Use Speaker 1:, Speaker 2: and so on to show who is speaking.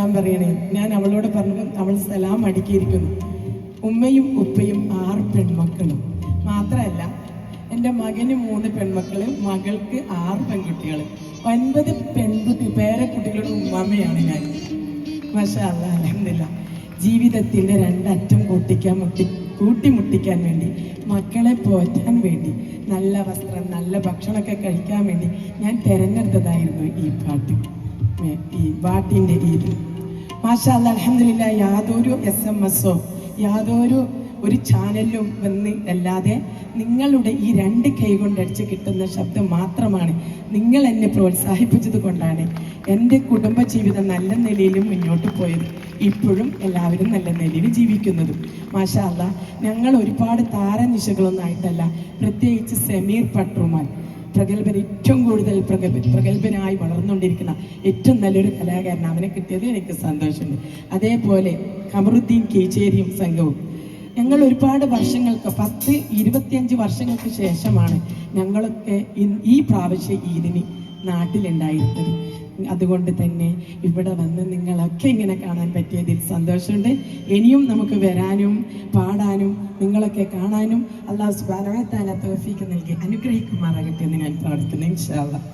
Speaker 1: സലാം പറയണേ. ഞാൻ അവളോട് പറഞ്ഞു, അവൾ സലാം അടുക്കിയിരിക്കുന്നു. ഉമ്മയും ഉപ്പയും 6 പെൺമക്കളും. മാത്രമല്ല എൻ്റെ മകന് 3 പെൺമക്കള്, മകൾക്ക് 6 പെൺകുട്ടികൾ, 9 പേരക്കുട്ടികളുടെ ഉമ്മാമയാണ് ഞാൻ. മാഷാ അല്ലാഹ്, അൽഹംദുലില്ലാഹ്. ജീവിതത്തിൻ്റെ 2 അറ്റം കൂട്ടിമുട്ടിക്കാൻ വേണ്ടി, മക്കളെ പോറ്റാൻ വേണ്ടി, നല്ല വസ്ത്രം നല്ല ഭക്ഷണമൊക്കെ കഴിക്കാൻ വേണ്ടി ഞാൻ തിരഞ്ഞെടുത്തതായിരുന്നു ഈ പാട്ടിൻ്റെ രീതി. മാഷാ അല്ലാഹ്, അൽഹംദുലില്ലാഹ്. യാതൊരു SMS-ഓ യാതൊരു ചാനലിലും വന്ന് അല്ലാതെ നിങ്ങളുടെ ഈ 2 കൈ കൊണ്ടടിച്ച് കിട്ടുന്ന ശബ്ദം മാത്രമാണ്. നിങ്ങൾ എന്നെ പ്രോത്സാഹിപ്പിച്ചത് കൊണ്ടാണ് എൻ്റെ കുടുംബജീവിതം നല്ല നിലയിലും മുന്നോട്ട് പോയത്. ഇപ്പോഴും എല്ലാവരും നല്ല നിലയിൽ ജീവിക്കുന്നതും. മാഷാ അല്ലാഹ്, ഞങ്ങൾ ഒരുപാട് താരനിശകളൊന്നും ആയിട്ടല്ല. പ്രത്യേകിച്ച് സമീർ പട്രുമാൻ ഏറ്റവും കൂടുതൽ പ്രഗത്ഭനായി വളർന്നുകൊണ്ടിരിക്കുന്ന ഏറ്റവും നല്ലൊരു കലാകാരൻ. അവനെ കിട്ടിയത് എനിക്ക് സന്തോഷമുണ്ട്. അതേപോലെ ഖമറുദ്ദീൻ കീച്ചേരിയും സംഘവും. ഞങ്ങൾ ഒരുപാട് വർഷങ്ങൾക്ക് 25 വർഷങ്ങൾക്ക് ശേഷമാണ് ഞങ്ങളൊക്കെ ഈ പ്രാവശ്യം ഈദിന് നാട്ടിലുണ്ടായിരുന്നത്. അതുകൊണ്ട് തന്നെ ഇവിടെ വന്ന് നിങ്ങളൊക്കെ ഇങ്ങനെ കാണാൻ പറ്റിയതിൽ സന്തോഷമുണ്ട്. ഇനിയും നമുക്ക് വരാനും പാടാനും നിങ്ങളൊക്കെ കാണാനും അല്ലാഹു സുബ്ഹാനഹു വ തആല തൗഫീഖ് നൽകി അനുഗ്രഹിക്കുമാറാകട്ടെ എന്ന് ഞാൻ പ്രാർത്ഥിക്കുന്നു. ഇൻഷാ അല്ലാഹ്.